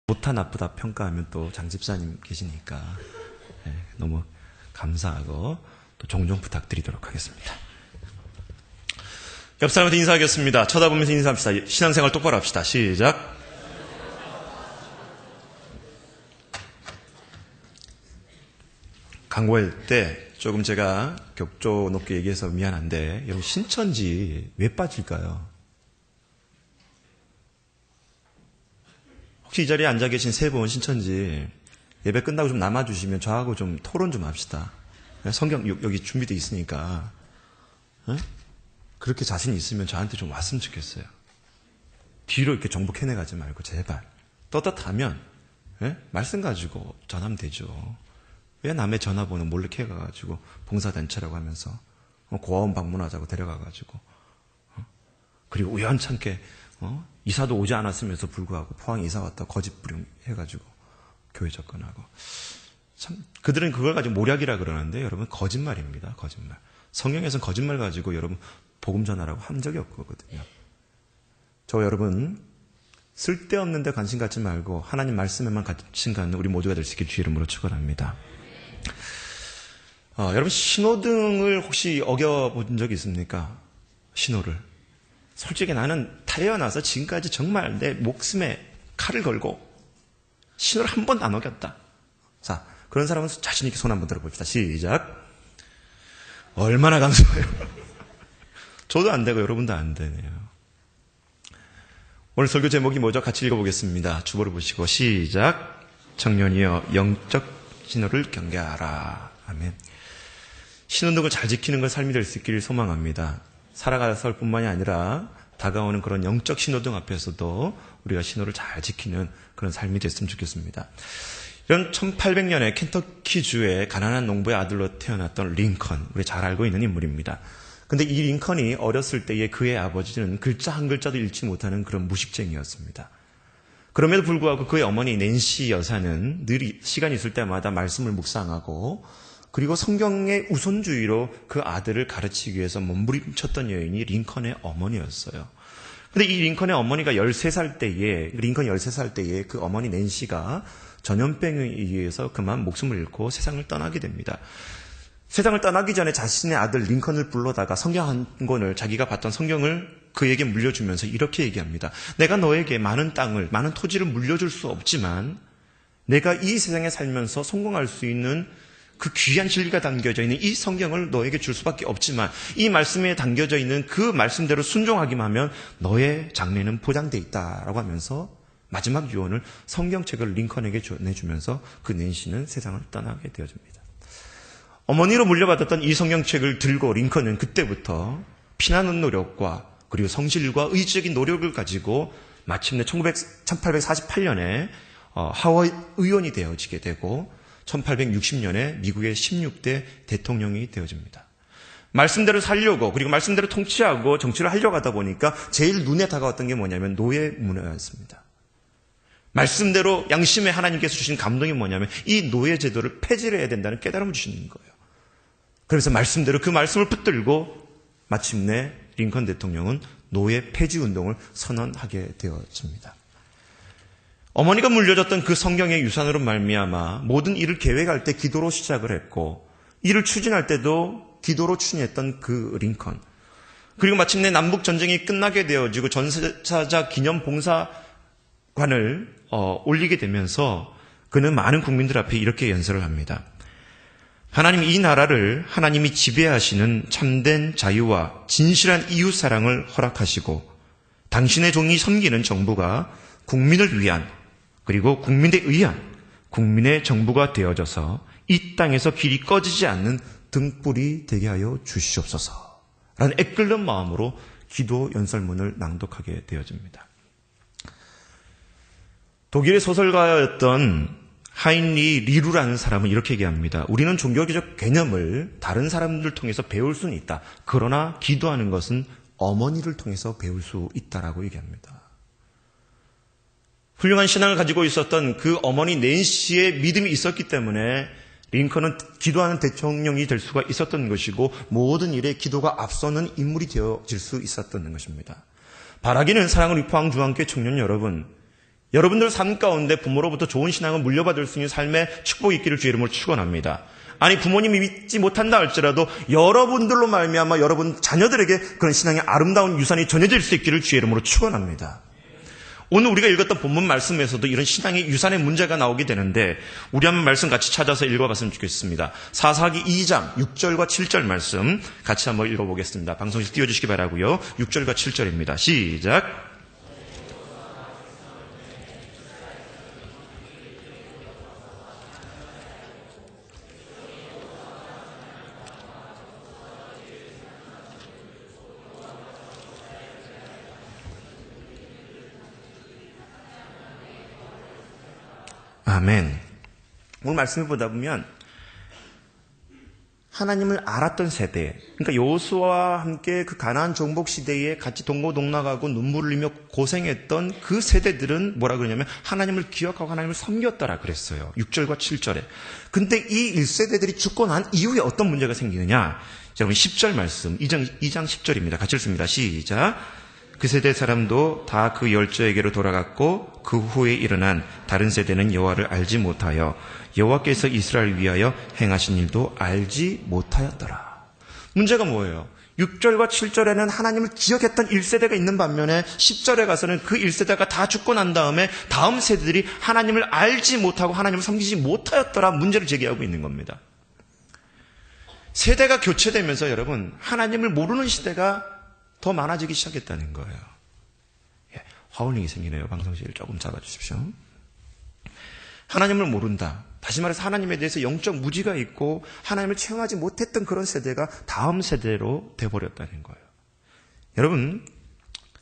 좋다 나쁘다 평가하면 또 장 집사님 계시니까 너무 감사하고 또 종종 부탁드리도록 하겠습니다. 옆 사람한테 인사하겠습니다. 쳐다보면서 인사합시다. 신앙생활 똑바로 합시다. 시작. 강구할 때 조금 제가 격조 높게 얘기해서 미안한데 여러분 신천지 왜 빠질까요? 혹시 이 자리에 앉아 계신 세 분 신천지 예배 끝나고 좀 남아주시면 저하고 좀 토론 좀 합시다. 성경 여기 준비되어 있으니까 그렇게 자신 있으면 저한테 좀 왔으면 좋겠어요. 뒤로 이렇게 정복해내가지 말고 제발 떳떳하면 말씀 가지고 전하면 되죠. 왜 남의 전화번호 몰래 캐가가지고 봉사단체라고 하면서 고아원 방문하자고 데려가가지고 그리고 우연찮게 이사도 오지 않았으면서 불구하고 포항에 이사 왔다 거짓 부림 해가지고 교회 접근하고 참 그들은 그걸 가지고 모략이라 그러는데 여러분 거짓말입니다. 거짓말. 성경에서는 거짓말 가지고 여러분 복음 전하라고 한 적이 없거든요. 저 여러분 쓸데없는 데 관심 갖지 말고 하나님 말씀에만 관심 갖는 우리 모두가 될 수 있길 주의 이름으로 축원합니다. 여러분 신호등을 혹시 어겨본 적이 있습니까? 신호를. 솔직히 나는 태어나서 지금까지 정말 내 목숨에 칼을 걸고 신호를 한 번도 안 어겼다. 자, 그런 사람은 자신 있게 손 한번 들어봅시다. 시작. 얼마나 감사해요. 저도 안 되고 여러분도 안 되네요. 오늘 설교 제목이 뭐죠? 같이 읽어보겠습니다. 주보를 보시고 시작. 청년이여 영적 신호를 경계하라. 아멘. 신호등을 잘 지키는 걸 삶이 될 수 있기를 소망합니다. 살아갈 뿐만이 아니라 다가오는 그런 영적 신호등 앞에서도 우리가 신호를 잘 지키는 그런 삶이 됐으면 좋겠습니다. 이런 1800년에 켄터키주의 가난한 농부의 아들로 태어났던 링컨, 우리 잘 알고 있는 인물입니다. 근데 이 링컨이 어렸을 때에 그의 아버지는 글자 한 글자도 읽지 못하는 그런 무식쟁이였습니다. 그럼에도 불구하고 그의 어머니 낸시 여사는 늘 시간이 있을 때마다 말씀을 묵상하고 그리고 성경의 우선주의로 그 아들을 가르치기 위해서 몸부림쳤던 여인이 링컨의 어머니였어요. 근데 이 링컨의 어머니가 13살 때에, 링컨이 13살 때에 그 어머니 낸시가 전염병에 의해서 그만 목숨을 잃고 세상을 떠나게 됩니다. 세상을 떠나기 전에 자신의 아들 링컨을 불러다가 성경 한 권을 자기가 봤던 성경을 그에게 물려주면서 이렇게 얘기합니다. 내가 너에게 많은 땅을, 많은 토지를 물려줄 수 없지만 내가 이 세상에 살면서 성공할 수 있는 그 귀한 진리가 담겨져 있는 이 성경을 너에게 줄 수밖에 없지만 이 말씀에 담겨져 있는 그 말씀대로 순종하기만 하면 너의 장래는 보장돼 있다라고 하면서 마지막 유언을 성경책을 링컨에게 전해주면서 그 낸시는 세상을 떠나게 되어집니다. 어머니로 물려받았던 이 성경책을 들고 링컨은 그때부터 피나는 노력과 그리고 성실과 의지적인 노력을 가지고 마침내 1848년에 하워드 의원이 되어지게 되고 1860년에 미국의 16대 대통령이 되어집니다. 말씀대로 살려고 그리고 말씀대로 통치하고 정치를 하려고 하다 보니까 제일 눈에 다가왔던 게 뭐냐면 노예 문화였습니다. 말씀대로 양심의 하나님께서 주신 감동이 뭐냐면 이 노예 제도를 폐지를 해야 된다는 깨달음을 주시는 거예요. 그래서 말씀대로 그 말씀을 붙들고 마침내 링컨 대통령은 노예 폐지 운동을 선언하게 되어집니다. 어머니가 물려줬던 그 성경의 유산으로 말미암아 모든 일을 계획할 때 기도로 시작을 했고 일을 추진할 때도 기도로 추진했던 그 링컨. 그리고 마침내 남북 전쟁이 끝나게 되어지고 전사자 기념 봉사관을 올리게 되면서 그는 많은 국민들 앞에 이렇게 연설을 합니다. 하나님 이 나라를 하나님이 지배하시는 참된 자유와 진실한 이웃사랑을 허락하시고 당신의 종이 섬기는 정부가 국민을 위한 그리고 국민에 의한 국민의 정부가 되어져서 이 땅에서 길이 꺼지지 않는 등불이 되게 하여 주시옵소서 라는 애끓는 마음으로 기도 연설문을 낭독하게 되어집니다. 독일의 소설가였던 하인리 리루라는 사람은 이렇게 얘기합니다. 우리는 종교적 개념을 다른 사람들 통해서 배울 수는 있다. 그러나 기도하는 것은 어머니를 통해서 배울 수 있다라고 얘기합니다. 훌륭한 신앙을 가지고 있었던 그 어머니 낸시의 믿음이 있었기 때문에 링컨은 기도하는 대통령이 될 수가 있었던 것이고 모든 일에 기도가 앞서는 인물이 되어질 수 있었던 것입니다. 바라기는 사랑하는 포항중앙교회 청년 여러분, 여러분들 삶 가운데 부모로부터 좋은 신앙을 물려받을 수 있는 삶의 축복이 있기를 주의 이름으로 축원합니다. 아니 부모님이 믿지 못한다 할지라도 여러분들로 말미암아 여러분 자녀들에게 그런 신앙의 아름다운 유산이 전해질 수 있기를 주의 이름으로 축원합니다. 오늘 우리가 읽었던 본문 말씀에서도 이런 신앙의 유산의 문제가 나오게 되는데 우리 한번 말씀 같이 찾아서 읽어봤으면 좋겠습니다. 사사기 2장 6절과 7절 말씀 같이 한번 읽어보겠습니다. 방송실 띄워주시기 바라고요. 6절과 7절입니다. 시작. 아멘. 오늘 말씀을 보다 보면 하나님을 알았던 세대, 그러니까 여호수아와 함께 그 가나안 정복 시대에 같이 동고동락하고 눈물을 흘리며 고생했던 그 세대들은 뭐라 그러냐면 하나님을 기억하고 하나님을 섬겼더라 그랬어요. 6절과 7절에. 근데 이 1세대들이 죽고 난 이후에 어떤 문제가 생기느냐? 여러분 10절 말씀, 2장 10절입니다. 같이 읽습니다. 시작. 그 세대 사람도 다 그 열조에게로 돌아갔고 그 후에 일어난 다른 세대는 여호와를 알지 못하여 여호와께서 이스라엘을 위하여 행하신 일도 알지 못하였더라. 문제가 뭐예요? 6절과 7절에는 하나님을 기억했던 1세대가 있는 반면에 10절에 가서는 그 1세대가 다 죽고 난 다음에 다음 세대들이 하나님을 알지 못하고 하나님을 섬기지 못하였더라 문제를 제기하고 있는 겁니다. 세대가 교체되면서 여러분 하나님을 모르는 시대가 더 많아지기 시작했다는 거예요. 화울링이 생기네요. 방송실 조금 잡아주십시오. 하나님을 모른다. 다시 말해서 하나님에 대해서 영적 무지가 있고 하나님을 체험하지 못했던 그런 세대가 다음 세대로 돼버렸다는 거예요. 여러분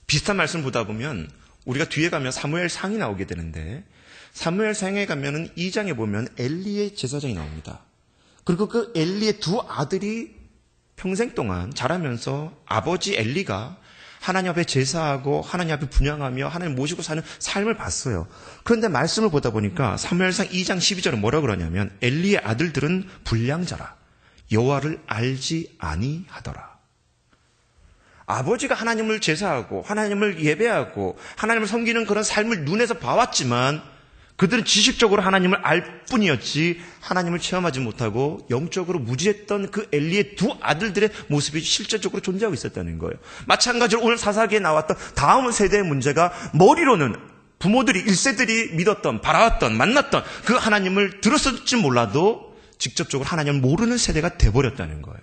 비슷한 말씀을 보다 보면 우리가 뒤에 가면 사무엘상이 나오게 되는데 사무엘상에 가면은 2장에 보면 엘리의 제사장이 나옵니다. 그리고 그 엘리의 두 아들이 평생 동안 자라면서 아버지 엘리가 하나님 앞에 제사하고 하나님 앞에 분향하며 하나님 모시고 사는 삶을 봤어요. 그런데 말씀을 보다 보니까 사무엘상 2장 12절은 뭐라 그러냐면 엘리의 아들들은 불량자라 여호와를 알지 아니하더라. 아버지가 하나님을 제사하고 하나님을 예배하고 하나님을 섬기는 그런 삶을 눈에서 봐왔지만 그들은 지식적으로 하나님을 알 뿐이었지 하나님을 체험하지 못하고 영적으로 무지했던 그 엘리의 두 아들들의 모습이 실제적으로 존재하고 있었다는 거예요. 마찬가지로 오늘 사사기에 나왔던 다음 세대의 문제가 머리로는 부모들이 1세들이 믿었던 바라왔던 만났던 그 하나님을 들었을지 몰라도 직접적으로 하나님을 모르는 세대가 돼버렸다는 거예요.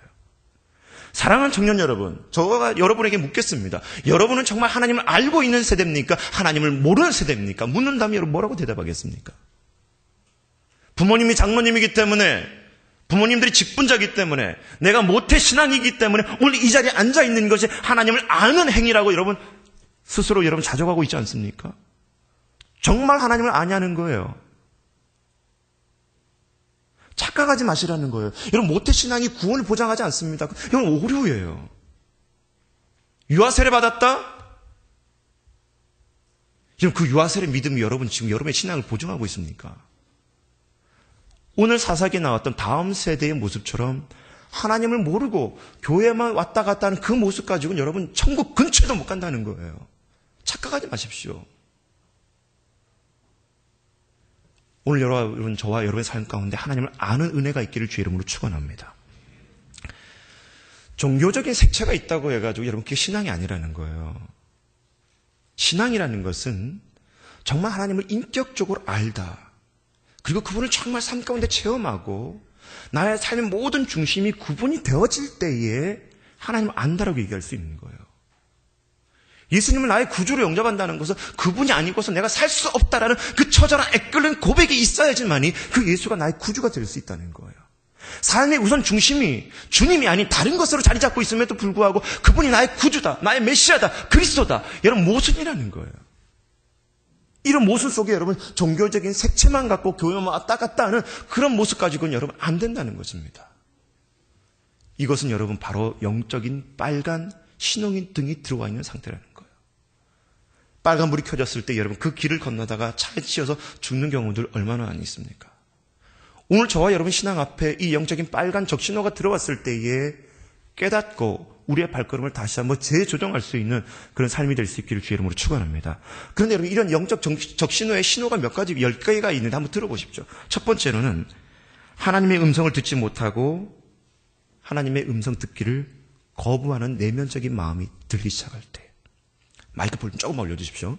사랑하는 청년 여러분, 저가 여러분에게 묻겠습니다. 여러분은 정말 하나님을 알고 있는 세대입니까? 하나님을 모르는 세대입니까? 묻는다면 여러분 뭐라고 대답하겠습니까? 부모님이 장로님이기 때문에, 부모님들이 직분자이기 때문에, 내가 모태 신앙이기 때문에 오늘 이 자리에 앉아있는 것이 하나님을 아는 행위라고 여러분 스스로 여러분 자족하고 있지 않습니까? 정말 하나님을 아냐는 거예요. 착각하지 마시라는 거예요. 여러분 모태신앙이 구원을 보장하지 않습니다. 이건 오류예요. 유아세례 받았다? 여러분 그 유아세례 믿음이 여러분 지금 여러분의 신앙을 보증하고 있습니까? 오늘 사사기에 나왔던 다음 세대의 모습처럼 하나님을 모르고 교회만 왔다 갔다 하는 그 모습 가지고는 여러분 천국 근처에도 못 간다는 거예요. 착각하지 마십시오. 오늘 여러분 저와 여러분의 삶 가운데 하나님을 아는 은혜가 있기를 주의 이름으로 축원합니다. 종교적인 색채가 있다고 해가지고 여러분 그게 신앙이 아니라는 거예요. 신앙이라는 것은 정말 하나님을 인격적으로 알다. 그리고 그분을 정말 삶 가운데 체험하고 나의 삶의 모든 중심이 구분이 되어질 때에 하나님을 안다라고 얘기할 수 있는 거예요. 예수님을 나의 구주로 영접한다는 것은 그분이 아니고서 내가 살 수 없다라는 그 처절한 애끓는 고백이 있어야지만이 그 예수가 나의 구주가 될 수 있다는 거예요. 삶의 우선 중심이 주님이 아닌 다른 것으로 자리 잡고 있음에도 불구하고 그분이 나의 구주다, 나의 메시아다, 그리스도다. 여러분 모순이라는 거예요. 이런 모순 속에 여러분 종교적인 색채만 갖고 교회만 왔다 갔다 하는 그런 모습 가지고는 여러분 안 된다는 것입니다. 이것은 여러분 바로 영적인 빨간 신호등 등이 들어와 있는 상태라는 거예요. 빨간불이 켜졌을 때 여러분 그 길을 건너다가 차에 치여서 죽는 경우들 얼마나 많이 있습니까? 오늘 저와 여러분 신앙 앞에 이 영적인 빨간 적신호가 들어왔을 때에 깨닫고 우리의 발걸음을 다시 한번 재조정할 수 있는 그런 삶이 될 수 있기를 주의 이름으로 축원합니다. 그런데 여러분, 이런 영적 적신호의 신호가 몇 가지, 10개가 있는데 한번 들어보십시오. 첫 번째로는 하나님의 음성을 듣지 못하고 하나님의 음성 듣기를 거부하는 내면적인 마음이 들기 시작할 때. 마이크 볼륨 조금만 올려주십시오.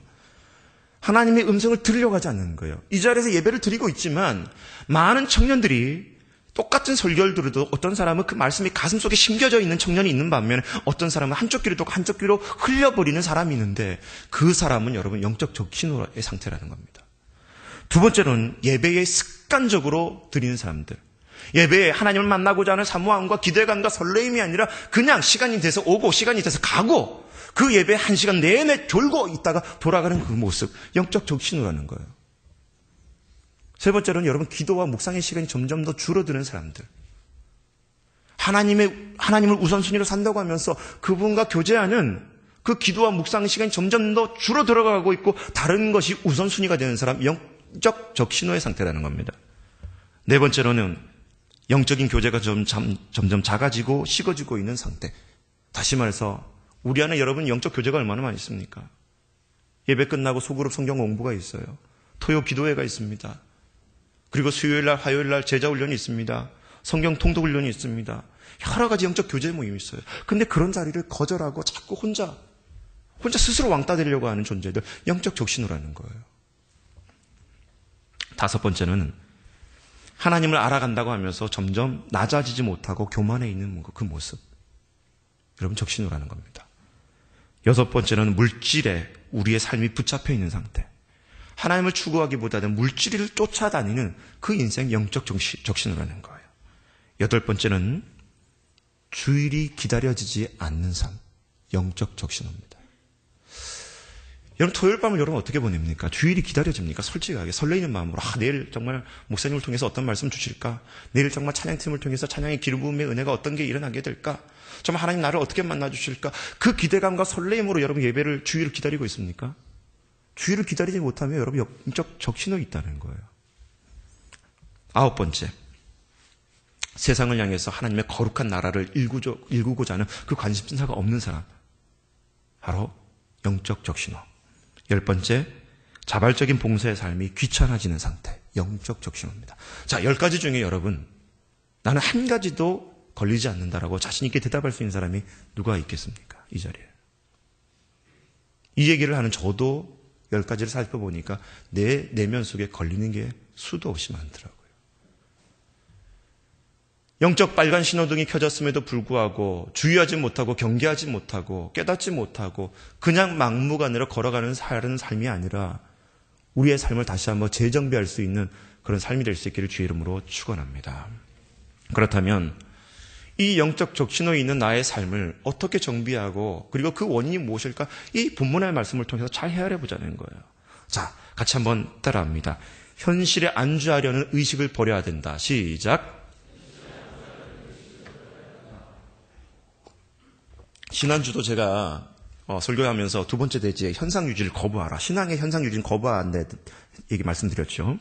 하나님의 음성을 들으려고 하지 않는 거예요. 이 자리에서 예배를 드리고 있지만 많은 청년들이 똑같은 설교를 들어도 어떤 사람은 그 말씀이 가슴속에 심겨져 있는 청년이 있는 반면에 어떤 사람은 한쪽 귀로 듣고 한쪽 귀로 흘려버리는 사람이 있는데 그 사람은 여러분 영적 적신호의 상태라는 겁니다. 두 번째로는 예배에 습관적으로 드리는 사람들. 예배에 하나님을 만나고자 하는 사모함과 기대감과 설레임이 아니라 그냥 시간이 돼서 오고 시간이 돼서 가고 그 예배 1시간 내내 졸고 있다가 돌아가는 그 모습, 영적 적신호라는 거예요. 세 번째로는 여러분 기도와 묵상의 시간이 점점 더 줄어드는 사람들. 하나님을 우선순위로 산다고 하면서 그분과 교제하는 그 기도와 묵상의 시간이 점점 더 줄어들어가고 있고 다른 것이 우선순위가 되는 사람, 영적 적신호의 상태라는 겁니다. 네 번째로는 영적인 교제가 점점 작아지고 식어지고 있는 상태. 다시 말해서 우리 안에 여러분 영적 교제가 얼마나 많이 있습니까? 예배 끝나고 소그룹 성경 공부가 있어요. 토요 기도회가 있습니다. 그리고 수요일날, 화요일날 제자훈련이 있습니다. 성경 통독훈련이 있습니다. 여러 가지 영적 교제 모임이 있어요. 근데 그런 자리를 거절하고 자꾸 혼자 스스로 왕따 되려고 하는 존재들, 영적 적신호라는 거예요. 다섯 번째는 하나님을 알아간다고 하면서 점점 낮아지지 못하고 교만해 있는 그 모습. 여러분 적신호라는 겁니다. 여섯 번째는 물질에 우리의 삶이 붙잡혀 있는 상태. 하나님을 추구하기보다는 물질을 쫓아다니는 그 인생 영적 적신호라는 거예요. 여덟 번째는 주일이 기다려지지 않는 삶. 영적 적신호입니다. 여러분 토요일 밤을 여러분 어떻게 보냅니까? 주일이 기다려집니까? 솔직하게 설레이는 마음으로 내일 정말 목사님을 통해서 어떤 말씀 주실까? 내일 정말 찬양팀을 통해서 찬양의 기름 부음의 은혜가 어떤 게 일어나게 될까? 정말 하나님 나를 어떻게 만나 주실까? 그 기대감과 설레임으로 여러분 예배를 주일을 기다리고 있습니까? 주일을 기다리지 못하면 여러분 영적 적신호가 있다는 거예요. 아홉 번째, 세상을 향해서 하나님의 거룩한 나라를 일구고자 하는 그 관심사가 없는 사람, 바로 영적 적신호. 열 번째, 자발적인 봉사의 삶이 귀찮아지는 상태, 영적 적신호입니다. 자, 10가지 중에 여러분 나는 한 가지도 걸리지 않는다라고 자신 있게 대답할 수 있는 사람이 누가 있겠습니까? 이 자리에. 이 얘기를 하는 저도 10가지를 살펴보니까 내 내면 속에 걸리는 게 수도 없이 많더라고요. 영적 빨간 신호등이 켜졌음에도 불구하고 주의하지 못하고 경계하지 못하고 깨닫지 못하고 그냥 막무가내로 걸어가는 삶이 아니라 우리의 삶을 다시 한번 재정비할 수 있는 그런 삶이 될 수 있기를 주의 이름으로 축원합니다. 그렇다면 이 영적 적신호에 있는 나의 삶을 어떻게 정비하고 그리고 그 원인이 무엇일까? 이 본문의 말씀을 통해서 잘 헤아려 보자는 거예요. 자, 같이 한번 따라합니다. 현실에 안주하려는 의식을 버려야 된다. 시작. 지난주도 제가 설교하면서 두 번째 대지의 현상 유지를 거부하라. 신앙의 현상 유지는 거부하는데 얘기 말씀드렸죠.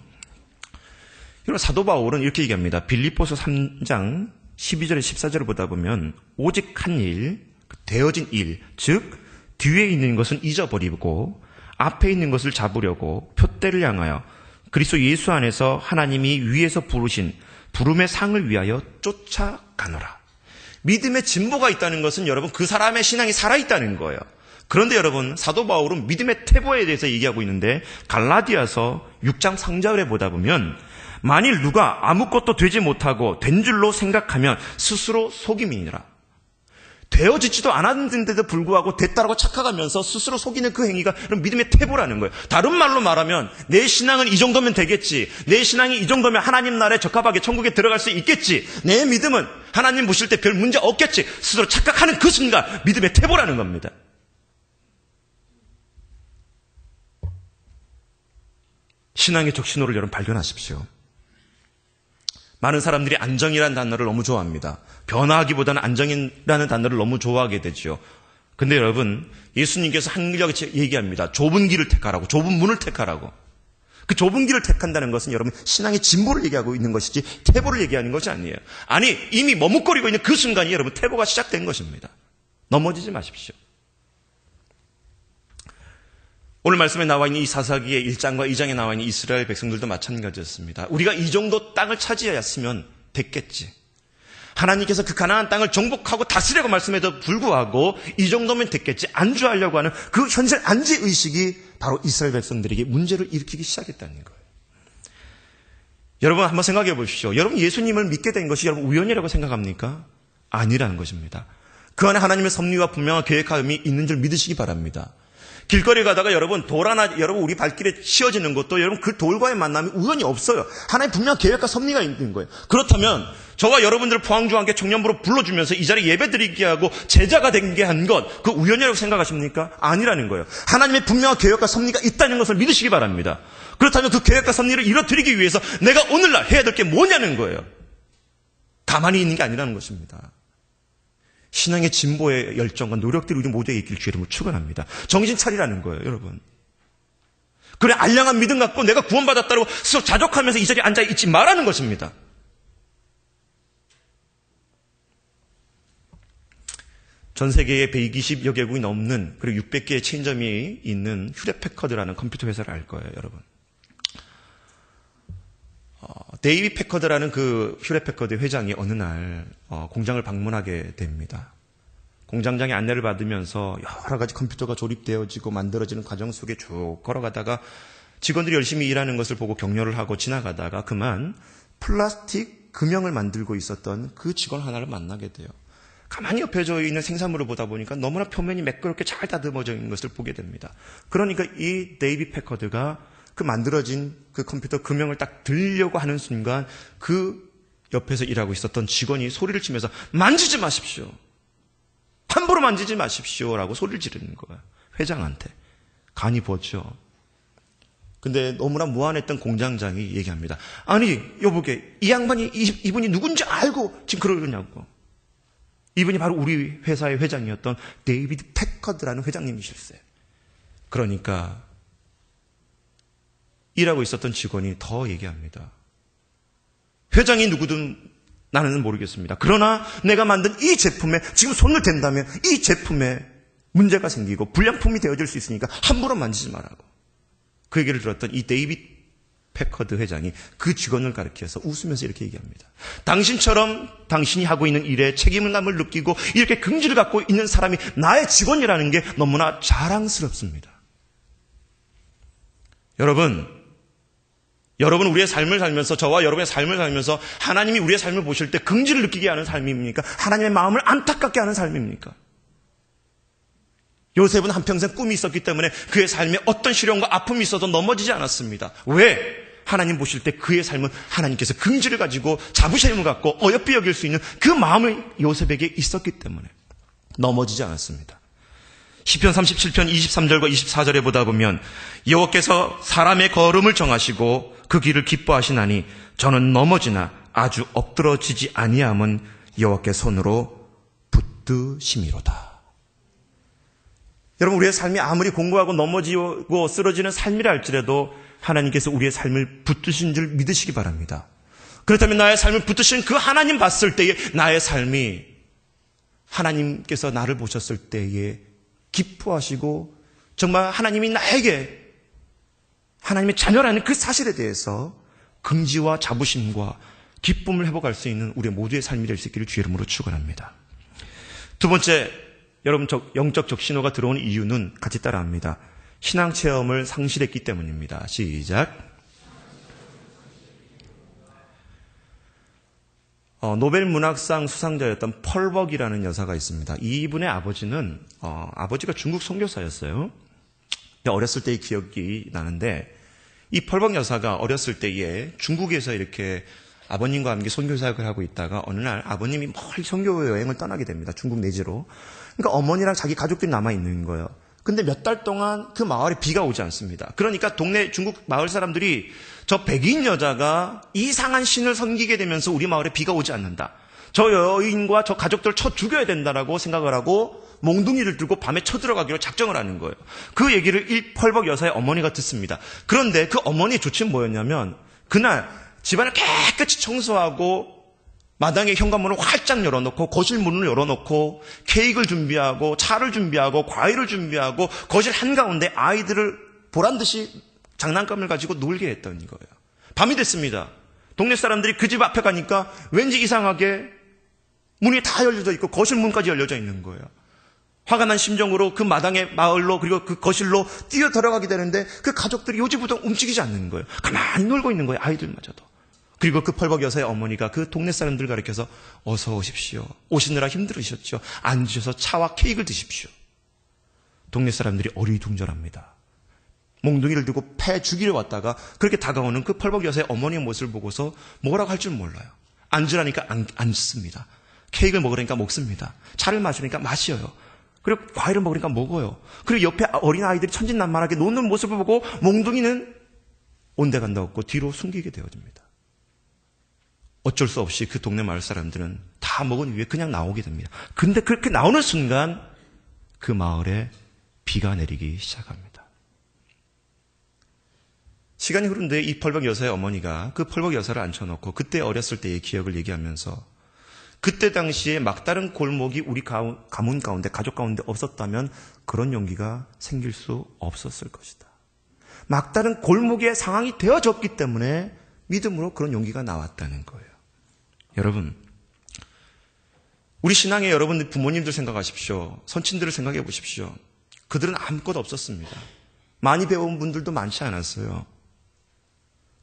여러분 사도 바울은 이렇게 얘기합니다. 빌립보서 3장 12절에 14절을 보다 보면 오직 한 일, 되어진 일, 즉 뒤에 있는 것은 잊어버리고 앞에 있는 것을 잡으려고 표대를 향하여 그리스도 예수 안에서 하나님이 위에서 부르신 부름의 상을 위하여 쫓아가노라. 믿음의 진보가 있다는 것은 여러분 그 사람의 신앙이 살아있다는 거예요. 그런데 여러분 사도 바울은 믿음의 태보에 대해서 얘기하고 있는데 갈라디아서 6장 3절에 보다 보면 만일 누가 아무것도 되지 못하고 된 줄로 생각하면 스스로 속임이니라. 되어지지도 않았는데도 불구하고 됐다라고 착각하면서 스스로 속이는 그 행위가 믿음의 태보라는 거예요. 다른 말로 말하면 내 신앙은 이 정도면 되겠지. 내 신앙이 이 정도면 하나님 나라에 적합하게 천국에 들어갈 수 있겠지. 내 믿음은 하나님 보실 때 별 문제 없겠지. 스스로 착각하는 그 순간 믿음의 태보라는 겁니다. 신앙의 적신호를 여러분 발견하십시오. 많은 사람들이 안정이라는 단어를 너무 좋아합니다. 변화하기보다는 안정이라는 단어를 너무 좋아하게 되죠. 근데 여러분 예수님께서 한글역에 얘기합니다. 좁은 길을 택하라고, 좁은 문을 택하라고. 그 좁은 길을 택한다는 것은 여러분 신앙의 진보를 얘기하고 있는 것이지 퇴보를 얘기하는 것이 아니에요. 아니 이미 머뭇거리고 있는 그 순간이 여러분 퇴보가 시작된 것입니다. 넘어지지 마십시오. 오늘 말씀에 나와 있는 이 사사기의 1장과 2장에 나와 있는 이스라엘 백성들도 마찬가지였습니다. 우리가 이 정도 땅을 차지하였으면 됐겠지. 하나님께서 그 가나안 땅을 정복하고 다스리라고 말씀에도 불구하고 이 정도면 됐겠지. 안주하려고 하는 그 현실 안지의식이 바로 이스라엘 백성들에게 문제를 일으키기 시작했다는 거예요. 여러분 한번 생각해 보십시오. 여러분 예수님을 믿게 된 것이 여러분 우연이라고 생각합니까? 아니라는 것입니다. 그 안에 하나님의 섭리와 분명한 계획함이 있는 줄 믿으시기 바랍니다. 길거리 가다가 여러분 돌 하나 여러분 우리 발길에 씌워지는 것도 여러분 그 돌과의 만남이 우연이 없어요. 하나님 분명한 계획과 섭리가 있는 거예요. 그렇다면 저와 여러분들을 포항주와 함께 청년부로 불러주면서 이 자리에 예배드리게 하고 제자가 되게 한 것 그 우연이라고 생각하십니까? 아니라는 거예요. 하나님의 분명한 계획과 섭리가 있다는 것을 믿으시기 바랍니다. 그렇다면 그 계획과 섭리를 이뤄드리기 위해서 내가 오늘날 해야 될 게 뭐냐는 거예요. 가만히 있는 게 아니라는 것입니다. 신앙의 진보의 열정과 노력들이 우리 모두에 있길 주의 이름으로 축원합니다. 정신 차리라는 거예요, 여러분. 그래 알량한 믿음 갖고 내가 구원받았다고 스스로 자족하면서 이 자리에 앉아 있지 말라는 것입니다. 전 세계에 120여 개국이 넘는 그리고 600개의 체인점이 있는 휴렛패커드라는 컴퓨터 회사를 알 거예요, 여러분. 데이비 패커드라는 그 휴렛패커드 회장이 어느 날 공장을 방문하게 됩니다. 공장장의 안내를 받으면서 여러 가지 컴퓨터가 조립되어지고 만들어지는 과정 속에 쭉 걸어가다가 직원들이 열심히 일하는 것을 보고 격려를 하고 지나가다가 그만 플라스틱 금형을 만들고 있었던 그 직원 하나를 만나게 돼요. 가만히 옆에 있는 생산물을 보다 보니까 너무나 표면이 매끄럽게 잘 다듬어져 있는 것을 보게 됩니다. 그러니까 이 데이비 패커드가 그 만들어진 그 컴퓨터 금형을 딱 들려고 하는 순간 그 옆에서 일하고 있었던 직원이 소리를 치면서 만지지 마십시오. 함부로 만지지 마십시오라고 소리를 지르는 거예요. 회장한테. 간이 부었죠. 근데 너무나 무안했던 공장장이 얘기합니다. 아니 여보게 이 양반이 이분이 누군지 알고 지금 그러느냐고. 이분이 바로 우리 회사의 회장이었던 데이비드 패커드라는 회장님이셨어요. 그러니까 일하고 있었던 직원이 더 얘기합니다. 회장이 누구든 나는 모르겠습니다. 그러나 내가 만든 이 제품에 지금 손을 댄다면 이 제품에 문제가 생기고 불량품이 되어질 수 있으니까 함부로 만지지 말라고. 그 얘기를 들었던 이 데이비드 패커드 회장이 그 직원을 가리켜서 웃으면서 이렇게 얘기합니다. 당신처럼 당신이 하고 있는 일에 책임감을 느끼고 이렇게 긍지를 갖고 있는 사람이 나의 직원이라는 게 너무나 자랑스럽습니다. 여러분 우리의 삶을 살면서 저와 여러분의 삶을 살면서 하나님이 우리의 삶을 보실 때 긍지를 느끼게 하는 삶입니까? 하나님의 마음을 안타깝게 하는 삶입니까? 요셉은 한평생 꿈이 있었기 때문에 그의 삶에 어떤 시련과 아픔이 있어도 넘어지지 않았습니다. 왜? 하나님 보실 때 그의 삶은 하나님께서 긍지를 가지고 자부심을 갖고 어여삐 여길 수 있는 그 마음이 요셉에게 있었기 때문에 넘어지지 않았습니다. 시편 37편 23절과 24절에 보다 보면 여호와께서 사람의 걸음을 정하시고 그 길을 기뻐하시나니 저는 넘어지나 아주 엎드러지지 아니함은 여호와께 손으로 붙드심이로다. 여러분 우리의 삶이 아무리 공고하고 넘어지고 쓰러지는 삶이라 할지라도 하나님께서 우리의 삶을 붙드신 줄 믿으시기 바랍니다. 그렇다면 나의 삶을 붙드신 그 하나님 봤을 때에 나의 삶이 하나님께서 나를 보셨을 때에 기뻐하시고 정말 하나님이 나에게 하나님의 자녀라는 그 사실에 대해서 긍지와 자부심과 기쁨을 회복할 수 있는 우리 모두의 삶이 될 수 있기를 주의 이름으로 축원합니다. 두 번째, 여러분 영적 적신호가 들어온 이유는 같이 따라합니다. 신앙 체험을 상실했기 때문입니다. 시작. 노벨 문학상 수상자였던 펄벅이라는 여사가 있습니다. 이분의 아버지는 아버지가 중국 선교사였어요. 어렸을 때의 기억이 나는데 이 펄벅 여사가 어렸을 때에 중국에서 이렇게 아버님과 함께 선교사역을 하고 있다가 어느 날 아버님이 멀리 선교 여행을 떠나게 됩니다. 중국 내지로. 그러니까 어머니랑 자기 가족들이 남아있는 거예요. 근데 몇 달 동안 그 마을에 비가 오지 않습니다. 그러니까 동네 중국 마을 사람들이 저 백인 여자가 이상한 신을 섬기게 되면서 우리 마을에 비가 오지 않는다. 저 여인과 저 가족들 쳐 죽여야 된다라고 생각을 하고 몽둥이를 들고 밤에 쳐들어가기로 작정을 하는 거예요. 그 얘기를 이 펄벅 여사의 어머니가 듣습니다. 그런데 그 어머니의 조치는 뭐였냐면 그날 집안을 깨끗이 청소하고 마당에 현관문을 활짝 열어놓고 거실 문을 열어놓고 케이크를 준비하고 차를 준비하고 과일을 준비하고 거실 한가운데 아이들을 보란듯이 장난감을 가지고 놀게 했던 거예요. 밤이 됐습니다. 동네 사람들이 그 집 앞에 가니까 왠지 이상하게 문이 다 열려져 있고 거실 문까지 열려져 있는 거예요. 화가 난 심정으로 그 마당의 마을로 그리고 그 거실로 뛰어 들어가게 되는데 그 가족들이 요지부동 움직이지 않는 거예요. 가만히 놀고 있는 거예요. 아이들마저도. 그리고 그 펄벅 여사의 어머니가 그 동네 사람들 가리켜서 어서 오십시오. 오시느라 힘들으셨죠. 앉으셔서 차와 케이크를 드십시오. 동네 사람들이 어리둥절합니다. 몽둥이를 들고 패 죽이려 왔다가 그렇게 다가오는 그 펄벅 여사의 어머니의 모습을 보고서 뭐라고 할 줄 몰라요. 앉으라니까 앉습니다. 케이크를 먹으라니까 먹습니다. 차를 마시니까 마셔요. 그리고 과일을 먹으니까 먹어요. 그리고 옆에 어린아이들이 천진난만하게 노는 모습을 보고 몽둥이는 온데간데 없고 뒤로 숨기게 되어집니다. 어쩔 수 없이 그 동네 마을 사람들은 다 먹은 이후에 그냥 나오게 됩니다. 근데 그렇게 나오는 순간 그 마을에 비가 내리기 시작합니다. 시간이 흐른 뒤에 이 펄벅 여사의 어머니가 그 펄벅 여사를 앉혀놓고 그때 어렸을 때의 기억을 얘기하면서 그때 당시에 막다른 골목이 우리 가문 가운데 가족 가운데 없었다면 그런 용기가 생길 수 없었을 것이다. 막다른 골목의 상황이 되어졌기 때문에 믿음으로 그런 용기가 나왔다는 거예요. 여러분, 우리 신앙의 여러분들 부모님들 생각하십시오. 선친들을 생각해 보십시오. 그들은 아무것도 없었습니다. 많이 배운 분들도 많지 않았어요.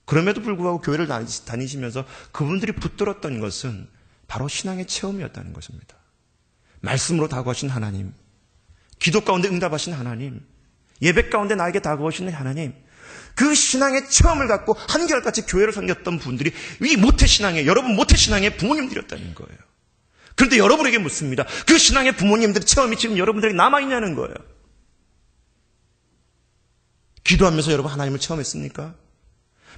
그럼에도 불구하고 교회를 다니시면서 그분들이 붙들었던 것은 바로 신앙의 체험이었다는 것입니다. 말씀으로 다가오신 하나님, 기도 가운데 응답하신 하나님, 예배 가운데 나에게 다가오시는 하나님, 그 신앙의 체험을 갖고 한결같이 교회를 섬겼던 분들이 이 모태신앙의, 여러분 모태신앙의 부모님들이었다는 거예요. 그런데 여러분에게 묻습니다. 그 신앙의 부모님들의 체험이 지금 여러분들에게 남아있냐는 거예요. 기도하면서 여러분 하나님을 체험했습니까?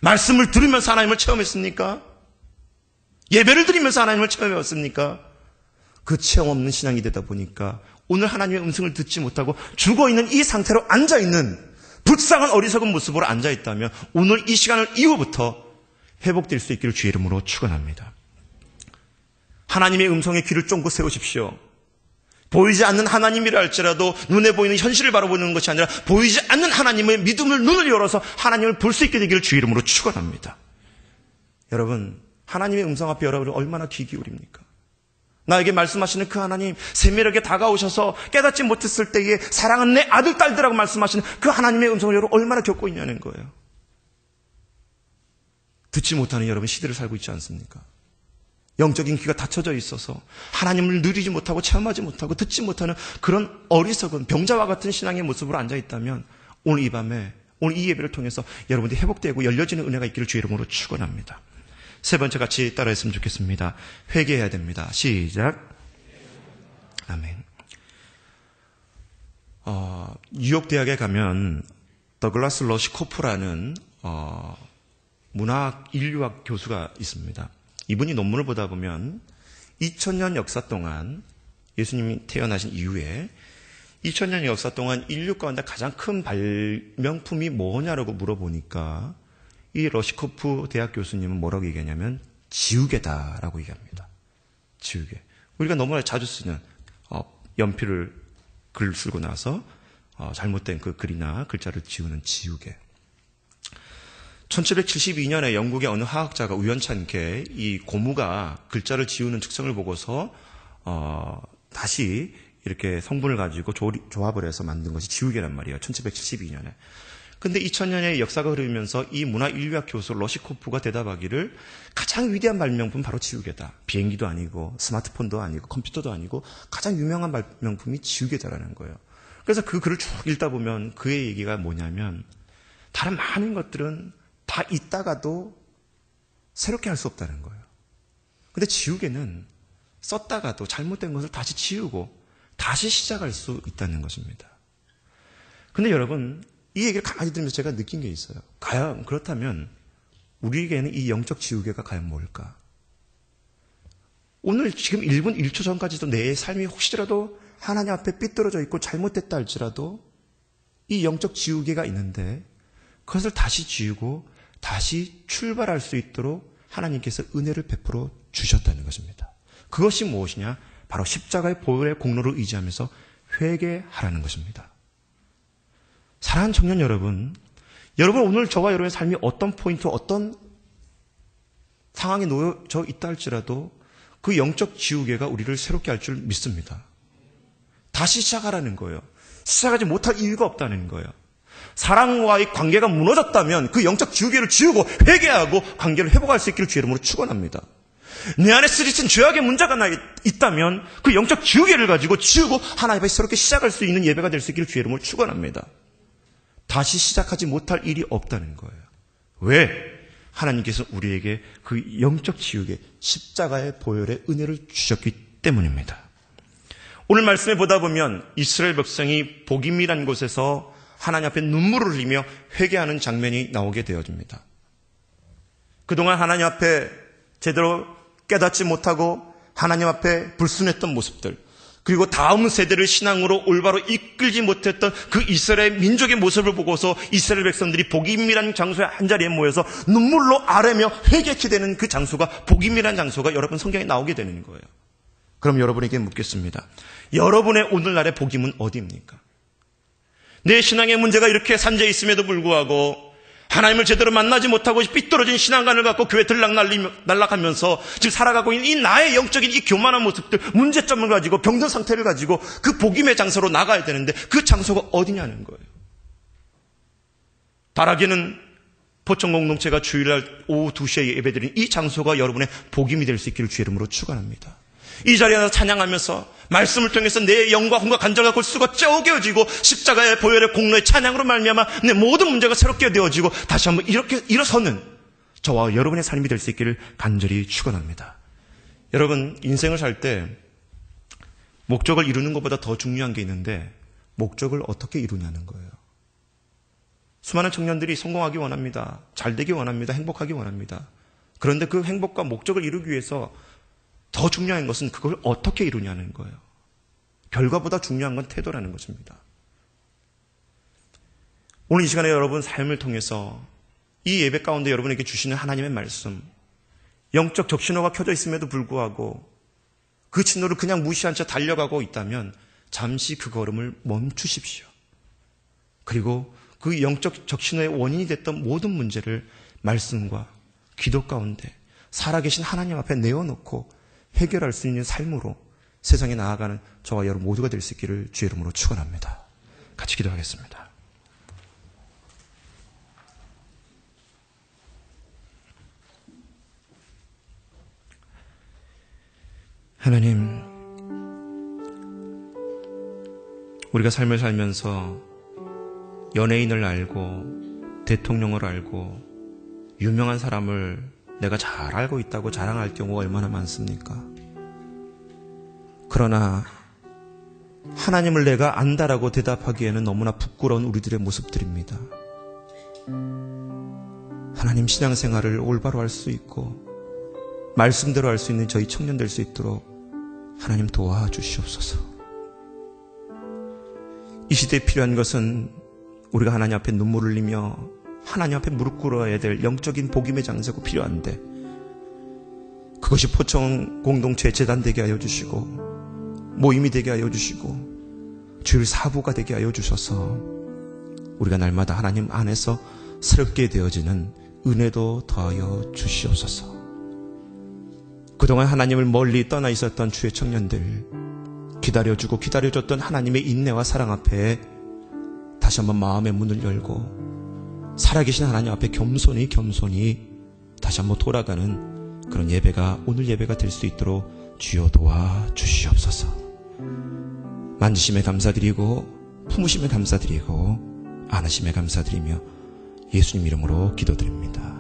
말씀을 들으면서 하나님을 체험했습니까? 예배를 드리면서 하나님을 체험해왔습니까? 그 체험 없는 신앙이 되다 보니까 오늘 하나님의 음성을 듣지 못하고 죽어있는 이 상태로 앉아있는 불쌍한 어리석은 모습으로 앉아있다면 오늘 이 시간을 이후부터 회복될 수 있기를 주의 이름으로 축원합니다. 하나님의 음성에 귀를 쫑긋 세우십시오. 보이지 않는 하나님이라 할지라도 눈에 보이는 현실을 바라보는 것이 아니라 보이지 않는 하나님의 믿음을 눈을 열어서 하나님을 볼 수 있게 되기를 주의 이름으로 축원합니다. 여러분, 하나님의 음성 앞에 여러분이 얼마나 귀 기울입니까? 나에게 말씀하시는 그 하나님, 세밀하게 다가오셔서 깨닫지 못했을 때에 사랑하는 내 아들, 딸들하고 말씀하시는 그 하나님의 음성을 여러분 얼마나 겪고 있냐는 거예요. 듣지 못하는 여러분 시대를 살고 있지 않습니까? 영적인 귀가 닫혀져 있어서 하나님을 누리지 못하고 체험하지 못하고 듣지 못하는 그런 어리석은 병자와 같은 신앙의 모습으로 앉아있다면 오늘 이 밤에 오늘 이 예배를 통해서 여러분들이 회복되고 열려지는 은혜가 있기를 주의 이름으로 축원합니다. 세 번째 같이 따라했으면 좋겠습니다. 회개해야 됩니다. 시작. 아멘. 뉴욕 대학에 가면 더글라스 러시코프라는 문학 인류학 교수가 있습니다. 이분이 논문을 보다 보면 2000년 역사 동안 예수님이 태어나신 이후에 2000년 역사 동안 인류 가운데 가장 큰 발명품이 뭐냐라고 물어보니까 이 러시코프 대학 교수님은 뭐라고 얘기하냐면 지우개다라고 얘기합니다. 지우개. 우리가 너무나 자주 쓰는 연필을 글을 쓰고 나서 잘못된 그 글이나 글자를 지우는 지우개. 1772년에 영국의 어느 화학자가 우연찮게 이 고무가 글자를 지우는 특성을 보고서 다시 이렇게 성분을 가지고 조합을 해서 만든 것이 지우개란 말이에요. 1772년에. 근데 2000년의 역사가 흐르면서 이 문화인류학 교수 러시코프가 대답하기를 가장 위대한 발명품 바로 지우개다. 비행기도 아니고 스마트폰도 아니고 컴퓨터도 아니고 가장 유명한 발명품이 지우개다라는 거예요. 그래서 그 글을 쭉 읽다 보면 그의 얘기가 뭐냐면 다른 많은 것들은 다 있다가도 새롭게 할 수 없다는 거예요. 근데 지우개는 썼다가도 잘못된 것을 다시 지우고 다시 시작할 수 있다는 것입니다. 근데 여러분, 이 얘기를 가만히 들으면서 제가 느낀 게 있어요. 과연 그렇다면 우리에게는 이 영적 지우개가 과연 뭘까? 오늘 지금 1분 1초 전까지도 내 삶이 혹시라도 하나님 앞에 삐뚤어져 있고 잘못됐다 할지라도 이 영적 지우개가 있는데 그것을 다시 지우고 다시 출발할 수 있도록 하나님께서 은혜를 베풀어 주셨다는 것입니다. 그것이 무엇이냐? 바로 십자가의 보혈의 공로를 의지하면서 회개하라는 것입니다. 사랑하는 청년 여러분, 오늘 저와 여러분의 삶이 어떤 포인트, 어떤 상황에 놓여져 있다 할지라도 그 영적 지우개가 우리를 새롭게 할 줄 믿습니다. 다시 시작하라는 거예요. 시작하지 못할 이유가 없다는 거예요. 사랑과의 관계가 무너졌다면 그 영적 지우개를 지우고 회개하고 관계를 회복할 수 있기를 주의 이름으로 축원합니다. 내 안에 쓰리친 죄악의 문제가 있다면 그 영적 지우개를 가지고 지우고 하나님 앞에 새롭게 시작할 수 있는 예배가 될 수 있기를 주의 이름으로 축원합니다. 다시 시작하지 못할 일이 없다는 거예요. 왜? 하나님께서 우리에게 그 영적 지우개, 십자가의 보혈의 은혜를 주셨기 때문입니다. 오늘 말씀에 보다 보면 이스라엘 백성이 복임이라는 곳에서 하나님 앞에 눈물을 흘리며 회개하는 장면이 나오게 되어집니다. 그동안 하나님 앞에 제대로 깨닫지 못하고 하나님 앞에 불순했던 모습들, 그리고 다음 세대를 신앙으로 올바로 이끌지 못했던 그 이스라엘 민족의 모습을 보고서 이스라엘 백성들이 복임이라는 장소에 한자리에 모여서 눈물로 아뢰며 회개케 되는 그 장소가, 복임이라는 장소가 여러분 성경에 나오게 되는 거예요. 그럼 여러분에게 묻겠습니다. 여러분의 오늘날의 복임은 어디입니까? 내 신앙의 문제가 이렇게 산재해 있음에도 불구하고 하나님을 제대로 만나지 못하고 삐뚤어진 신앙관을 갖고 교회 들락날락하면서 지금 살아가고 있는 이 나의 영적인 이 교만한 모습들, 문제점을 가지고 병든 상태를 가지고 그 복임의 장소로 나가야 되는데 그 장소가 어디냐는 거예요. 바라기는 포청 공동체가 주일날 오후 2시에 예배드린 이 장소가 여러분의 복임이 될 수 있기를 주의 이름으로 축원합니다. 이 자리에서 찬양하면서 말씀을 통해서 내 영과 혼과 간절과 골수가 째어겨지고 십자가의 보혈의 공로의 찬양으로 말미암아 내 모든 문제가 새롭게 되어지고 다시 한번 이렇게 일어서는 저와 여러분의 삶이 될 수 있기를 간절히 축원합니다. 여러분, 인생을 살 때 목적을 이루는 것보다 더 중요한 게 있는데 목적을 어떻게 이루냐는 거예요. 수많은 청년들이 성공하기 원합니다. 잘 되기 원합니다. 행복하기 원합니다. 그런데 그 행복과 목적을 이루기 위해서 더 중요한 것은 그걸 어떻게 이루냐는 거예요. 결과보다 중요한 건 태도라는 것입니다. 오늘 이 시간에 여러분 삶을 통해서 이 예배 가운데 여러분에게 주시는 하나님의 말씀, 영적 적신호가 켜져 있음에도 불구하고 그 신호를 그냥 무시한 채 달려가고 있다면 잠시 그 걸음을 멈추십시오. 그리고 그 영적 적신호의 원인이 됐던 모든 문제를 말씀과 기도 가운데 살아계신 하나님 앞에 내어놓고 해결할 수 있는 삶으로 세상에 나아가는 저와 여러분 모두가 될 수 있기를 주의 이름으로 축원합니다. 같이 기도하겠습니다. 하나님, 우리가 삶을 살면서 연예인을 알고 대통령을 알고 유명한 사람을 내가 잘 알고 있다고 자랑할 경우가 얼마나 많습니까? 그러나 하나님을 내가 안다라고 대답하기에는 너무나 부끄러운 우리들의 모습들입니다. 하나님, 신앙생활을 올바로 할 수 있고 말씀대로 할 수 있는 저희 청년 될 수 있도록 하나님 도와주시옵소서. 이 시대에 필요한 것은 우리가 하나님 앞에 눈물을 흘리며 하나님 앞에 무릎 꿇어야 될 영적인 복임의 장소가 필요한데 그것이 포청 공동체 재단 되게 하여 주시고 모임이 되게 하여 주시고 주일 사부가 되게 하여 주셔서 우리가 날마다 하나님 안에서 새롭게 되어지는 은혜도 더하여 주시옵소서. 그동안 하나님을 멀리 떠나 있었던 주의 청년들, 기다려주고 기다려줬던 하나님의 인내와 사랑 앞에 다시 한번 마음의 문을 열고 살아계신 하나님 앞에 겸손히 다시 한번 돌아가는 그런 예배가 오늘 예배가 될 수 있도록 주여 도와주시옵소서. 만지심에 감사드리고 품으심에 감사드리고 안으심에 감사드리며 예수님 이름으로 기도드립니다.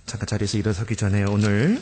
잠깐 자리에서 일어서기 전에 오늘